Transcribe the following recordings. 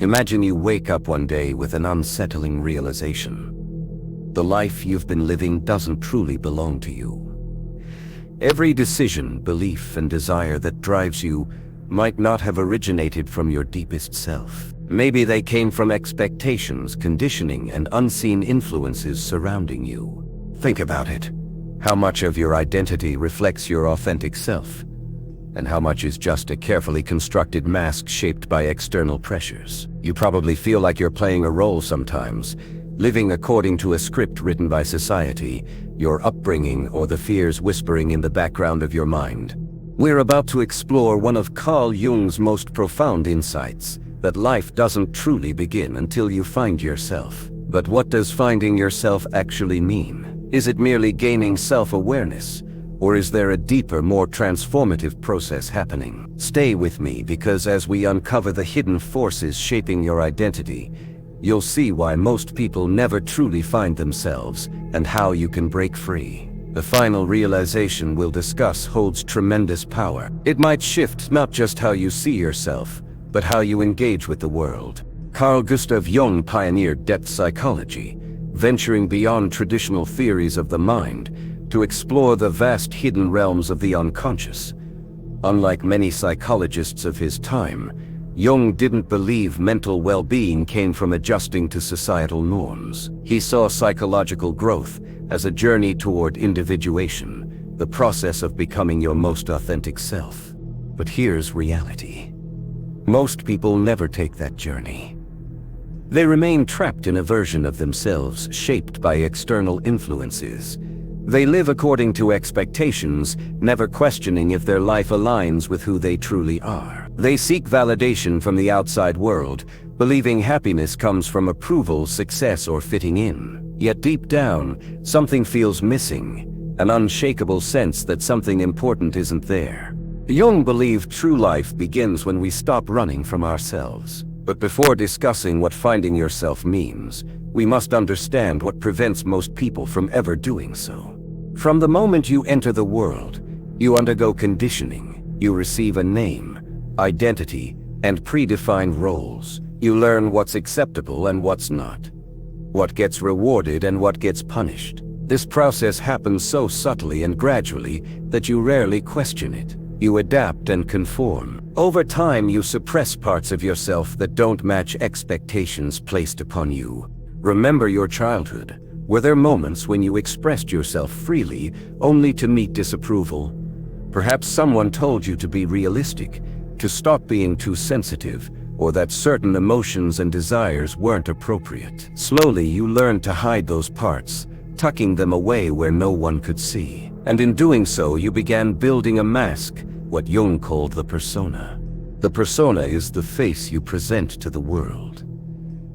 Imagine you wake up one day with an unsettling realization. The life you've been living doesn't truly belong to you. Every decision, belief, and desire that drives you might not have originated from your deepest self. Maybe they came from expectations, conditioning, and unseen influences surrounding you. Think about it. How much of your identity reflects your authentic self? And how much is just a carefully constructed mask shaped by external pressures? You probably feel like you're playing a role sometimes, living according to a script written by society, your upbringing, or the fears whispering in the background of your mind. We're about to explore one of Carl Jung's most profound insights, that life doesn't truly begin until you find yourself. But what does finding yourself actually mean? Is it merely gaining self-awareness? Or is there a deeper, more transformative process happening? Stay with me, because as we uncover the hidden forces shaping your identity, you'll see why most people never truly find themselves and how you can break free. The final realization we'll discuss holds tremendous power. It might shift not just how you see yourself, but how you engage with the world. Carl Gustav Jung pioneered depth psychology, venturing beyond traditional theories of the mind to explore the vast hidden realms of the unconscious. Unlike many psychologists of his time, Jung didn't believe mental well-being came from adjusting to societal norms. He saw psychological growth as a journey toward individuation, the process of becoming your most authentic self. But here's reality. Most people never take that journey. They remain trapped in a version of themselves shaped by external influences. They live according to expectations, never questioning if their life aligns with who they truly are. They seek validation from the outside world, believing happiness comes from approval, success, or fitting in. Yet deep down, something feels missing, an unshakable sense that something important isn't there. Jung believed true life begins when we stop running from ourselves. But before discussing what finding yourself means, we must understand what prevents most people from ever doing so. From the moment you enter the world, you undergo conditioning. You receive a name, identity, and predefined roles. You learn what's acceptable and what's not, what gets rewarded and what gets punished. This process happens so subtly and gradually that you rarely question it. You adapt and conform. Over time, you suppress parts of yourself that don't match expectations placed upon you. Remember your childhood. Were there moments when you expressed yourself freely, only to meet disapproval? Perhaps someone told you to be realistic, to stop being too sensitive, or that certain emotions and desires weren't appropriate. Slowly, you learned to hide those parts, tucking them away where no one could see. And in doing so, you began building a mask, what Jung called the persona. The persona is the face you present to the world.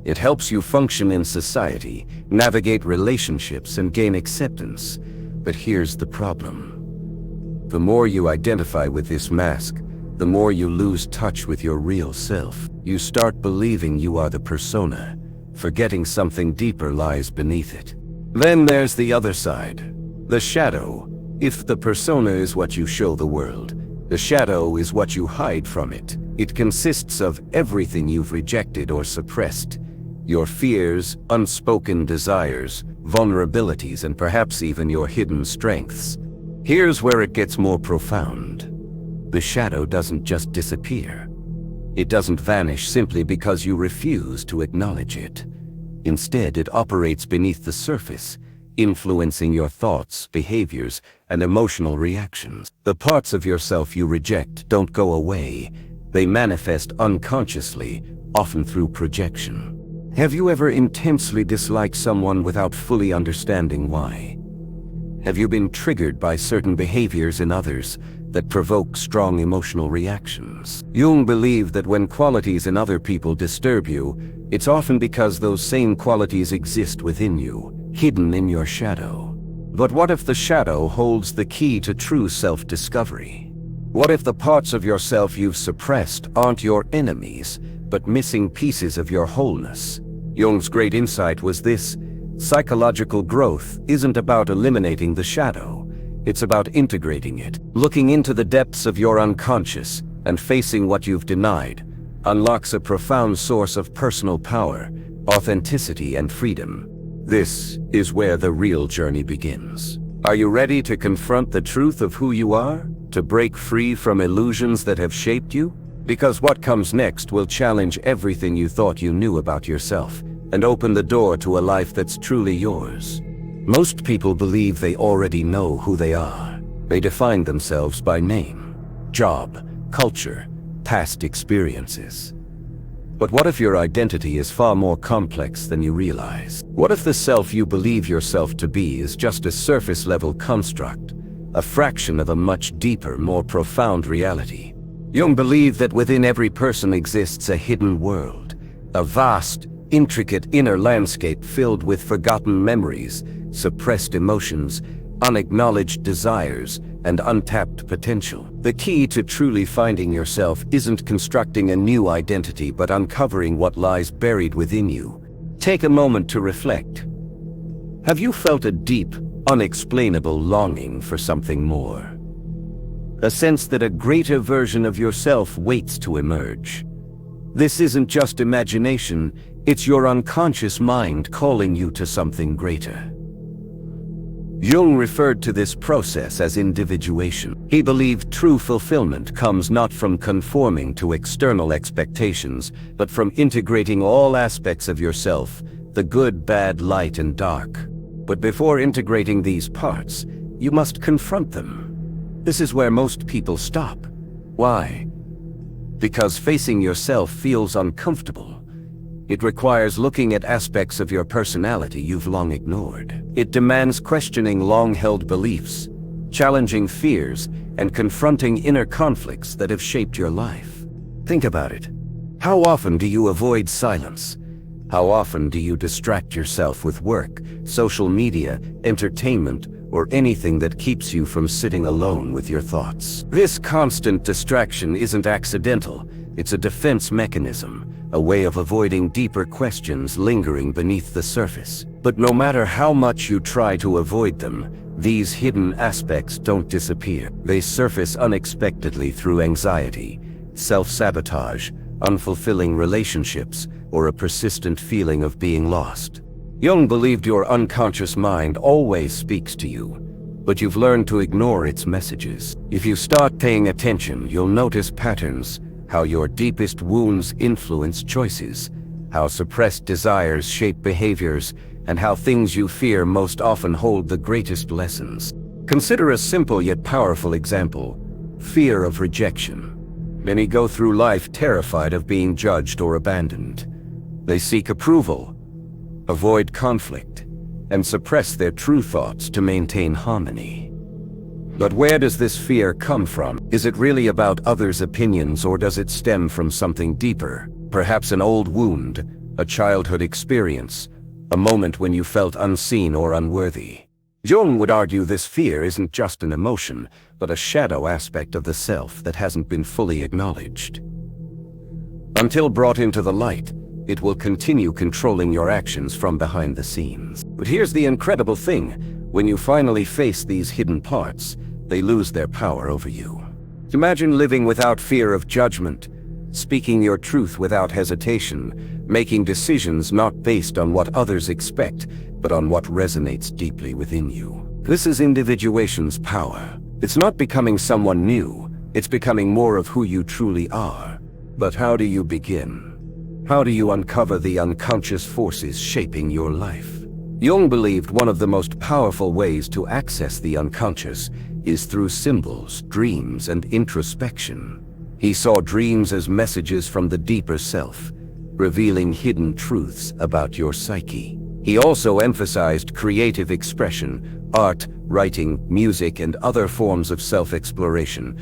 It helps you function in society, navigate relationships, and gain acceptance. But here's the problem. The more you identify with this mask, the more you lose touch with your real self. You start believing you are the persona, forgetting something deeper lies beneath it. Then there's the other side, the shadow. If the persona is what you show the world, the shadow is what you hide from it. It consists of everything you've rejected or suppressed. Your fears, unspoken desires, vulnerabilities, and perhaps even your hidden strengths. Here's where it gets more profound. The shadow doesn't just disappear. It doesn't vanish simply because you refuse to acknowledge it. Instead, it operates beneath the surface, influencing your thoughts, behaviors, and emotional reactions. The parts of yourself you reject don't go away. They manifest unconsciously, often through projection. Have you ever intensely disliked someone without fully understanding why? Have you been triggered by certain behaviors in others that provoke strong emotional reactions? Jung believed that when qualities in other people disturb you, it's often because those same qualities exist within you, hidden in your shadow. But what if the shadow holds the key to true self-discovery? What if the parts of yourself you've suppressed aren't your enemies, but missing pieces of your wholeness? Jung's great insight was this: psychological growth isn't about eliminating the shadow. It's about integrating it, looking into the depths of your unconscious and facing what you've denied, unlocks a profound source of personal power, authenticity, and freedom. This is where the real journey begins. Are you ready to confront the truth of who you are? To break free from illusions that have shaped you? Because what comes next will challenge everything you thought you knew about yourself and open the door to a life that's truly yours. Most people believe they already know who they are. They define themselves by name, job, culture, past experiences. But what if your identity is far more complex than you realize? What if the self you believe yourself to be is just a surface-level construct, a fraction of a much deeper, more profound reality? Jung believed that within every person exists a hidden world, a vast, intricate inner landscape filled with forgotten memories, suppressed emotions, unacknowledged desires, and untapped potential. The key to truly finding yourself isn't constructing a new identity, but uncovering what lies buried within you. Take a moment to reflect. Have you felt a deep, unexplainable longing for something more? A sense that a greater version of yourself waits to emerge. This isn't just imagination, it's your unconscious mind calling you to something greater. Jung referred to this process as individuation. He believed true fulfillment comes not from conforming to external expectations, but from integrating all aspects of yourself, the good, bad, light, and dark. But before integrating these parts, you must confront them. This is where most people stop. Why? Because facing yourself feels uncomfortable. It requires looking at aspects of your personality you've long ignored. It demands questioning long-held beliefs, challenging fears, and confronting inner conflicts that have shaped your life. Think about it. How often do you avoid silence? How often do you distract yourself with work, social media, entertainment, or anything that keeps you from sitting alone with your thoughts? This constant distraction isn't accidental. It's a defense mechanism, a way of avoiding deeper questions lingering beneath the surface. But no matter how much you try to avoid them, these hidden aspects don't disappear. They surface unexpectedly through anxiety, self-sabotage, unfulfilling relationships, or a persistent feeling of being lost. Jung believed your unconscious mind always speaks to you, but you've learned to ignore its messages. If you start paying attention, you'll notice patterns, how your deepest wounds influence choices, how suppressed desires shape behaviors, and how things you fear most often hold the greatest lessons. Consider a simple yet powerful example: fear of rejection. Many go through life terrified of being judged or abandoned. They seek approval, avoid conflict, and suppress their true thoughts to maintain harmony. But where does this fear come from? Is it really about others' opinions, or does it stem from something deeper? Perhaps an old wound, a childhood experience, a moment when you felt unseen or unworthy. Jung would argue this fear isn't just an emotion, but a shadow aspect of the self that hasn't been fully acknowledged. Until brought into the light, it will continue controlling your actions from behind the scenes. But here's the incredible thing: when you finally face these hidden parts, they lose their power over you. Imagine living without fear of judgment, speaking your truth without hesitation, making decisions not based on what others expect, but on what resonates deeply within you. This is individuation's power. It's not becoming someone new, it's becoming more of who you truly are. But how do you begin? How do you uncover the unconscious forces shaping your life? Jung believed one of the most powerful ways to access the unconscious is through symbols, dreams, and introspection. He saw dreams as messages from the deeper self, revealing hidden truths about your psyche. He also emphasized creative expression, art, writing, music, and other forms of self-exploration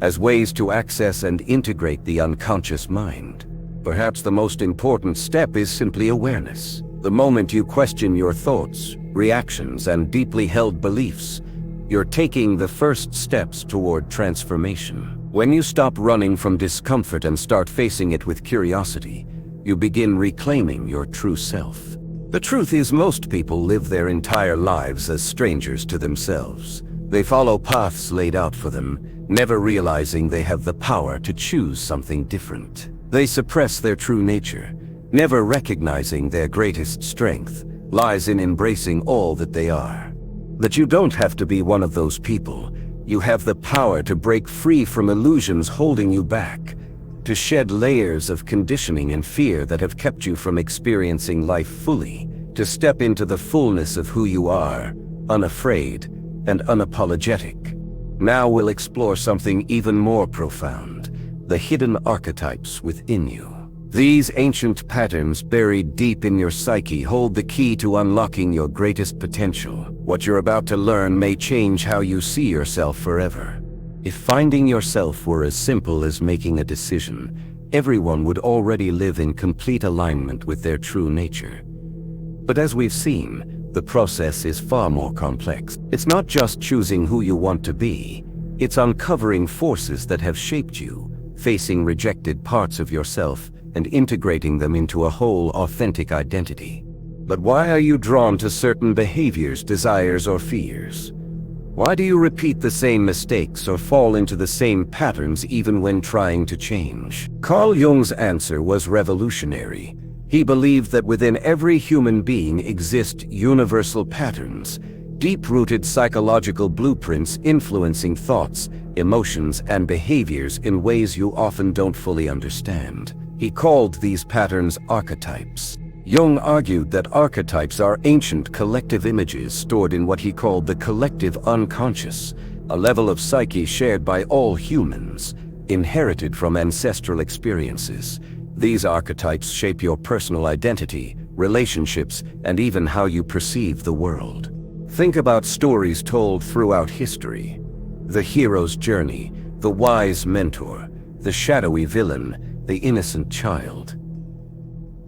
as ways to access and integrate the unconscious mind. Perhaps the most important step is simply awareness. The moment you question your thoughts, reactions, and deeply held beliefs, you're taking the first steps toward transformation. When you stop running from discomfort and start facing it with curiosity, you begin reclaiming your true self. The truth is, most people live their entire lives as strangers to themselves. They follow paths laid out for them, never realizing they have the power to choose something different. They suppress their true nature, never recognizing their greatest strength lies in embracing all that they are. But you don't have to be one of those people. You have the power to break free from illusions holding you back, to shed layers of conditioning and fear that have kept you from experiencing life fully, to step into the fullness of who you are, unafraid and unapologetic. Now we'll explore something even more profound, the hidden archetypes within you. These ancient patterns buried deep in your psyche hold the key to unlocking your greatest potential. What you're about to learn may change how you see yourself forever. If finding yourself were as simple as making a decision, everyone would already live in complete alignment with their true nature. But as we've seen, the process is far more complex. It's not just choosing who you want to be, it's uncovering forces that have shaped you, facing rejected parts of yourself, and integrating them into a whole, authentic identity. But why are you drawn to certain behaviors, desires, or fears? Why do you repeat the same mistakes or fall into the same patterns even when trying to change? Carl Jung's answer was revolutionary. He believed that within every human being exist universal patterns, deep-rooted psychological blueprints influencing thoughts, emotions, and behaviors in ways you often don't fully understand. He called these patterns archetypes. Jung argued that archetypes are ancient collective images stored in what he called the collective unconscious, a level of psyche shared by all humans, inherited from ancestral experiences. These archetypes shape your personal identity, relationships, and even how you perceive the world. Think about stories told throughout history. The hero's journey, the wise mentor, the shadowy villain, the innocent child.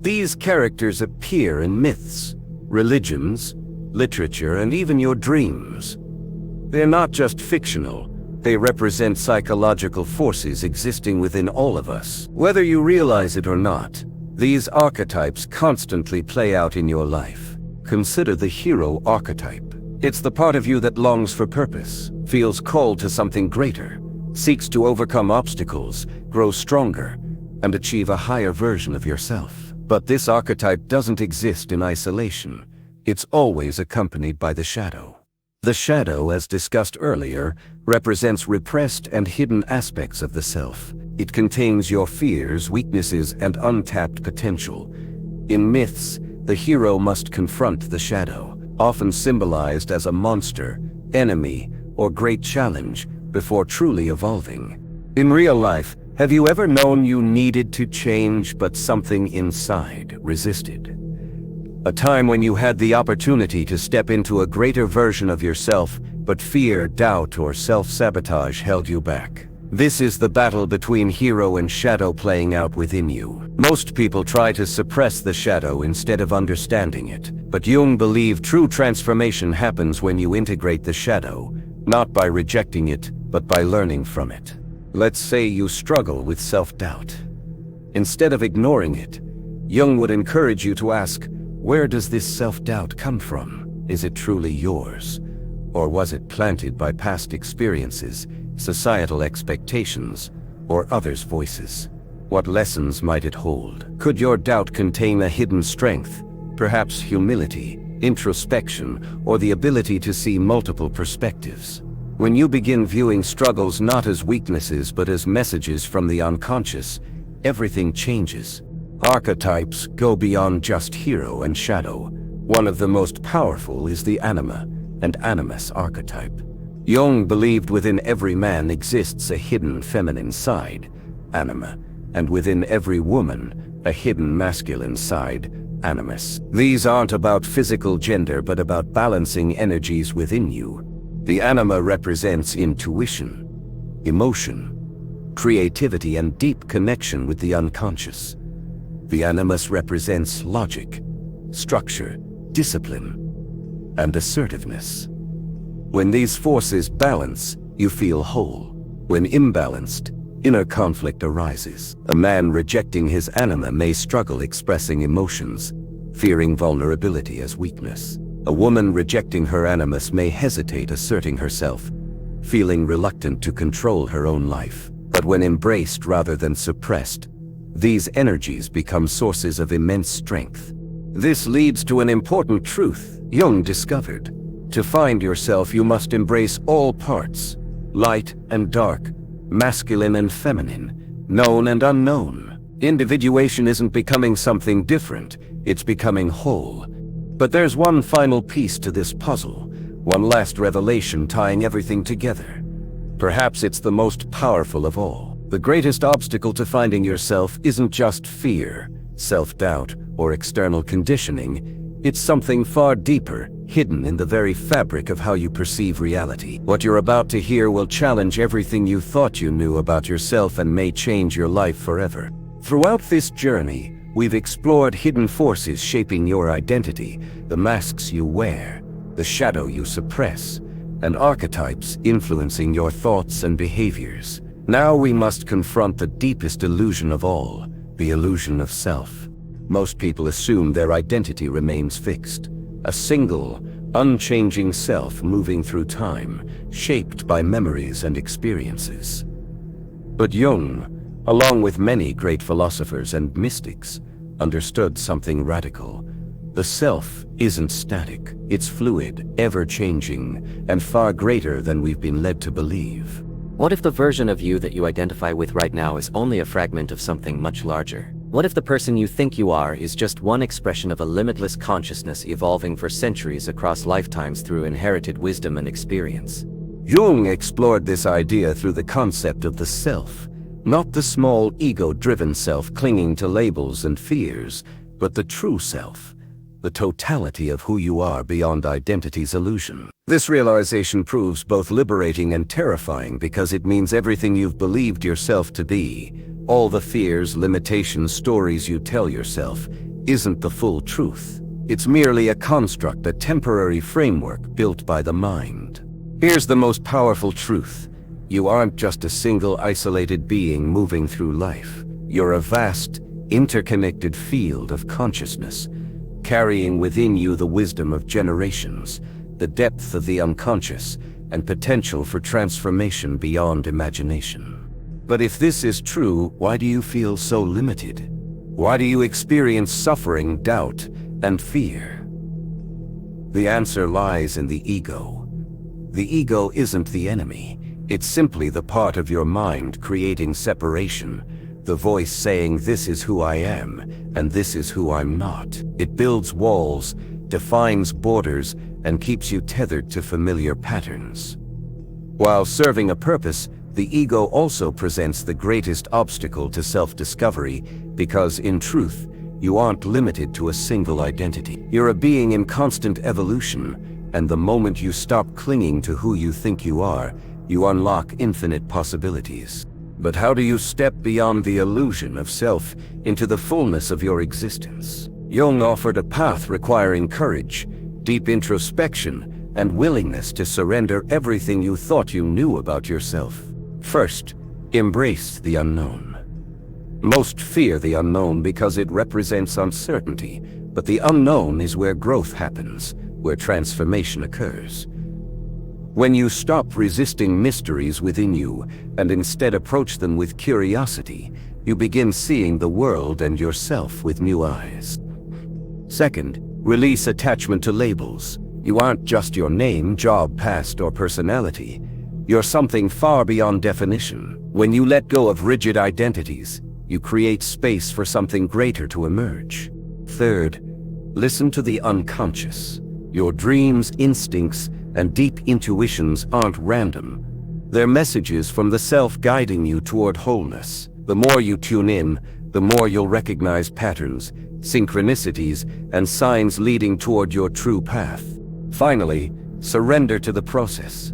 These characters appear in myths, religions, literature, and even your dreams. They're not just fictional, they represent psychological forces existing within all of us. Whether you realize it or not, these archetypes constantly play out in your life. Consider the hero archetype. It's the part of you that longs for purpose, feels called to something greater, seeks to overcome obstacles, grow stronger, and achieve a higher version of yourself. But this archetype doesn't exist in isolation. It's always accompanied by the shadow. The shadow, as discussed earlier, represents repressed and hidden aspects of the self. It contains your fears, weaknesses, and untapped potential. In myths, the hero must confront the shadow, often symbolized as a monster, enemy, or great challenge, before truly evolving. In real life, have you ever known you needed to change but something inside resisted? A time when you had the opportunity to step into a greater version of yourself, but fear, doubt, or self-sabotage held you back. This is the battle between hero and shadow playing out within you. Most people try to suppress the shadow instead of understanding it, but Jung believed true transformation happens when you integrate the shadow, not by rejecting it, but by learning from it. Let's say you struggle with self-doubt. Instead of ignoring it, Jung would encourage you to ask, where does this self-doubt come from? Is it truly yours? Or was it planted by past experiences, societal expectations, or others' voices? What lessons might it hold? Could your doubt contain a hidden strength, perhaps humility, introspection, or the ability to see multiple perspectives? When you begin viewing struggles not as weaknesses but as messages from the unconscious, everything changes. Archetypes go beyond just hero and shadow. One of the most powerful is the anima and animus archetype. Jung believed within every man exists a hidden feminine side, anima, and within every woman, a hidden masculine side, animus. These aren't about physical gender but about balancing energies within you. The anima represents intuition, emotion, creativity, and deep connection with the unconscious. The animus represents logic, structure, discipline, and assertiveness. When these forces balance, you feel whole. When imbalanced, inner conflict arises. A man rejecting his anima may struggle expressing emotions, fearing vulnerability as weakness. A woman rejecting her animus may hesitate asserting herself, feeling reluctant to control her own life. But when embraced rather than suppressed, these energies become sources of immense strength. This leads to an important truth Jung discovered. To find yourself, you must embrace all parts, light and dark, masculine and feminine, known and unknown. Individuation isn't becoming something different, it's becoming whole. But there's one final piece to this puzzle, one last revelation tying everything together. Perhaps it's the most powerful of all. The greatest obstacle to finding yourself isn't just fear, self-doubt, or external conditioning. It's something far deeper, hidden in the very fabric of how you perceive reality. What you're about to hear will challenge everything you thought you knew about yourself and may change your life forever. Throughout this journey, we've explored hidden forces shaping your identity, the masks you wear, the shadow you suppress, and archetypes influencing your thoughts and behaviors. Now we must confront the deepest illusion of all, the illusion of self. Most people assume their identity remains fixed, a single, unchanging self moving through time, shaped by memories and experiences. But Jung, along with many great philosophers and mystics, understood something radical. The self isn't static, it's fluid, ever-changing, and far greater than we've been led to believe. What if the version of you that you identify with right now is only a fragment of something much larger? What if the person you think you are is just one expression of a limitless consciousness evolving for centuries across lifetimes through inherited wisdom and experience? Jung explored this idea through the concept of the self, not the small ego-driven self clinging to labels and fears, but the true self, the totality of who you are beyond identity's illusion. This realization proves both liberating and terrifying because it means everything you've believed yourself to be, all the fears, limitations, stories you tell yourself, isn't the full truth. It's merely a construct, a temporary framework built by the mind. Here's the most powerful truth. You aren't just a single isolated being moving through life. You're a vast, interconnected field of consciousness, carrying within you the wisdom of generations, the depth of the unconscious, and potential for transformation beyond imagination. But if this is true, why do you feel so limited? Why do you experience suffering, doubt, and fear? The answer lies in the ego. The ego isn't the enemy. It's simply the part of your mind creating separation, the voice saying this is who I am, and this is who I'm not. It builds walls, defines borders, and keeps you tethered to familiar patterns. While serving a purpose, the ego also presents the greatest obstacle to self-discovery because, in truth, you aren't limited to a single identity. You're a being in constant evolution, and the moment you stop clinging to who you think you are, you unlock infinite possibilities. But how do you step beyond the illusion of self into the fullness of your existence? Jung offered a path requiring courage, deep introspection, and willingness to surrender everything you thought you knew about yourself. First, embrace the unknown. Most fear the unknown because it represents uncertainty, but the unknown is where growth happens, where transformation occurs. When you stop resisting mysteries within you and instead approach them with curiosity, you begin seeing the world and yourself with new eyes. Second, release attachment to labels. You aren't just your name, job, past, or personality. You're something far beyond definition. When you let go of rigid identities, you create space for something greater to emerge. Third, listen to the unconscious. Your dreams, instincts, and deep intuitions aren't random. They're messages from the self guiding you toward wholeness. The more you tune in, the more you'll recognize patterns, synchronicities, and signs leading toward your true path. Finally, surrender to the process.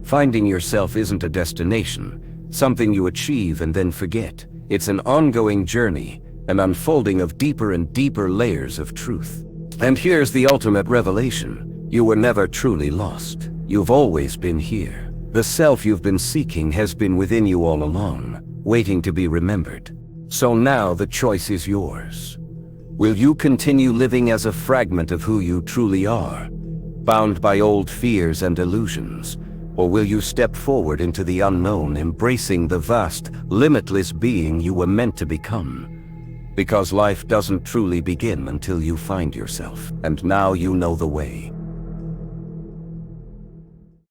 Finding yourself isn't a destination, something you achieve and then forget. It's an ongoing journey, an unfolding of deeper and deeper layers of truth. And here's the ultimate revelation. You were never truly lost. You've always been here. The self you've been seeking has been within you all along, waiting to be remembered. So now the choice is yours. Will you continue living as a fragment of who you truly are, bound by old fears and illusions? Or will you step forward into the unknown, embracing the vast, limitless being you were meant to become? Because life doesn't truly begin until you find yourself, and now you know the way.